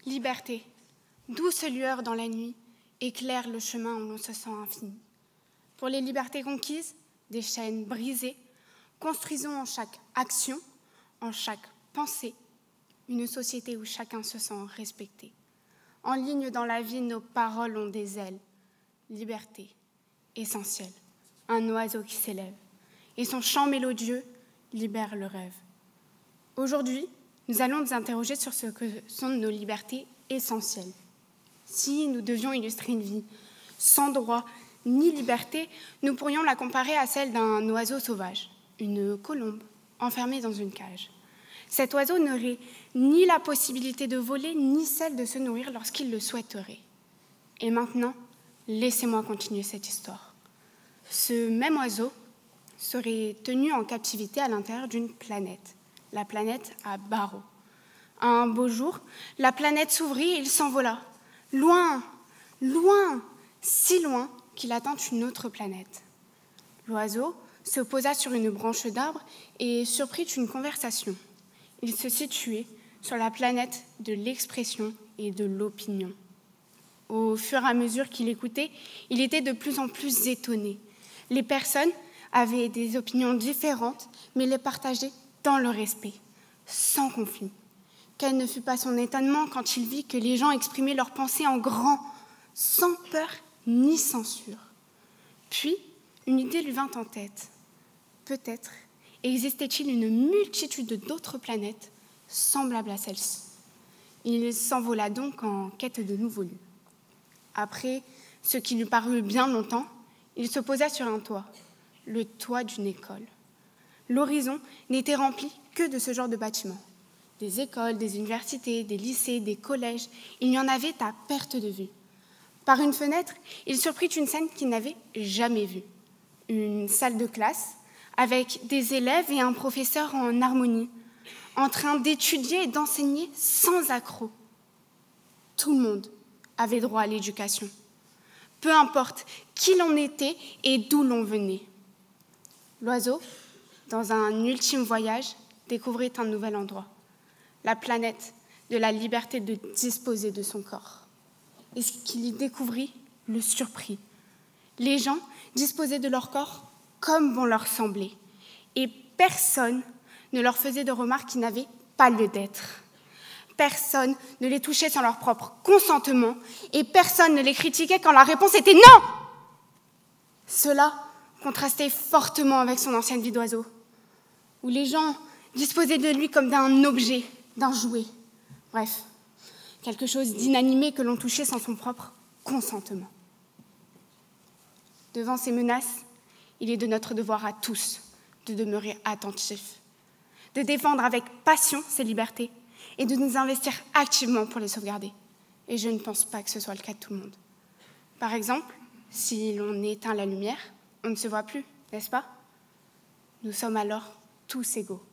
liberté, douce lueur dans la nuit, éclaire le chemin où l'on se sent infini. Pour les libertés conquises, des chaînes brisées, construisons en chaque action, en chaque pensée, une société où chacun se sent respecté. En ligne dans la vie, nos paroles ont des ailes. Liberté, essentielle, un oiseau qui s'élève, et son chant mélodieux libère le rêve. Aujourd'hui, nous allons nous interroger sur ce que sont nos libertés essentielles. Si nous devions illustrer une vie sans droit ni liberté, nous pourrions la comparer à celle d'un oiseau sauvage, une colombe enfermée dans une cage. Cet oiseau n'aurait ni la possibilité de voler, ni celle de se nourrir lorsqu'il le souhaiterait. Et maintenant, laissez-moi continuer cette histoire. Ce même oiseau serait tenu en captivité à l'intérieur d'une planète, la planète à barreaux. Un beau jour, la planète s'ouvrit et il s'envola. Loin, loin, si loin qu'il atteint une autre planète. L'oiseau se posa sur une branche d'arbre et surprit une conversation. Il se situait sur la planète de l'expression et de l'opinion. Au fur et à mesure qu'il écoutait, il était de plus en plus étonné. Les personnes avaient des opinions différentes, mais les partageaient dans le respect, sans conflit. Quel ne fut pas son étonnement quand il vit que les gens exprimaient leurs pensées en grand, sans peur ni censure. Puis, une idée lui vint en tête. Peut-être existait-il une multitude d'autres planètes semblables à celle-ci. Il s'envola donc en quête de nouveaux lieux. Après ce qui lui parut bien longtemps, il se posa sur un toit, le toit d'une école. L'horizon n'était rempli que de ce genre de bâtiments. Des écoles, des universités, des lycées, des collèges, il y en avait à perte de vue. Par une fenêtre, il surprit une scène qu'il n'avait jamais vue. Une salle de classe avec des élèves et un professeur en harmonie, en train d'étudier et d'enseigner sans accroc. Tout le monde avait droit à l'éducation, peu importe qui l'on était et d'où l'on venait. L'oiseau, dans un ultime voyage, découvrit un nouvel endroit, la planète de la liberté de disposer de son corps. Et ce qu'il y découvrit le surprit. Les gens disposaient de leur corps comme bon leur semblait, et personne ne leur faisait de remarques qui n'avaient pas lieu d'être. Personne ne les touchait sans leur propre consentement, et personne ne les critiquait quand la réponse était non. Cela contrastait fortement avec son ancienne vie d'oiseau, où les gens disposaient de lui comme d'un objet, d'un jouet. Bref, quelque chose d'inanimé que l'on touchait sans son propre consentement. Devant ces menaces, il est de notre devoir à tous de demeurer attentifs, de défendre avec passion ces libertés et de nous investir activement pour les sauvegarder. Et je ne pense pas que ce soit le cas de tout le monde. Par exemple, si l'on éteint la lumière, on ne se voit plus, n'est-ce pas? Nous sommes alors tous égaux.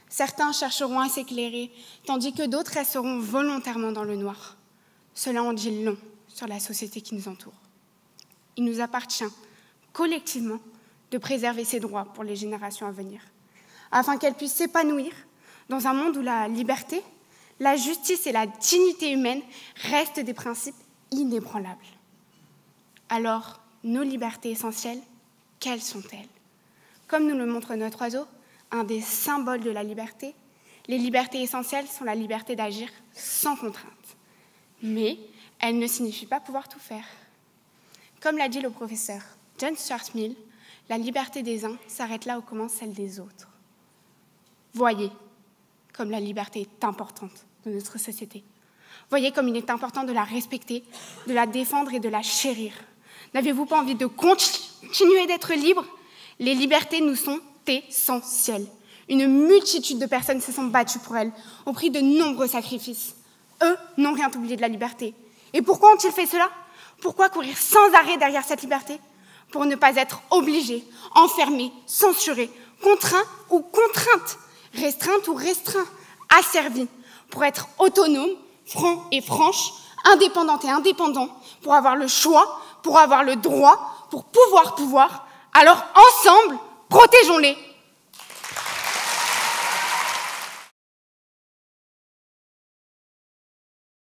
Certains chercheront à s'éclairer, tandis que d'autres resteront volontairement dans le noir. Cela en dit long sur la société qui nous entoure. Il nous appartient, collectivement, de préserver ces droits pour les générations à venir, afin qu'elles puissent s'épanouir dans un monde où la liberté, la justice et la dignité humaine restent des principes inébranlables. Alors, nos libertés essentielles, quelles sont-elles? Comme nous le montre notre oiseau, un des symboles de la liberté, les libertés essentielles sont la liberté d'agir sans contrainte. Mais elles ne signifient pas pouvoir tout faire. Comme l'a dit le professeur John Stuart Mill, la liberté des uns s'arrête là où commence celle des autres. Voyez comme la liberté est importante dans notre société. Voyez comme il est important de la respecter, de la défendre et de la chérir. N'avez-vous pas envie de continuer d'être libre? Les libertés nous sont essentielles. Une multitude de personnes se sont battues pour elles, au prix de nombreux sacrifices. Eux n'ont rien oublié de la liberté. Et pourquoi ont-ils fait cela? Pourquoi courir sans arrêt derrière cette liberté? Pour ne pas être obligés, enfermés, censurés, contraints ou contraintes, restreintes ou restreints, asservis, pour être autonomes, francs et franches, indépendantes et indépendants, pour avoir le choix, pour avoir le droit, pour pouvoir. Alors ensemble, protégeons-les.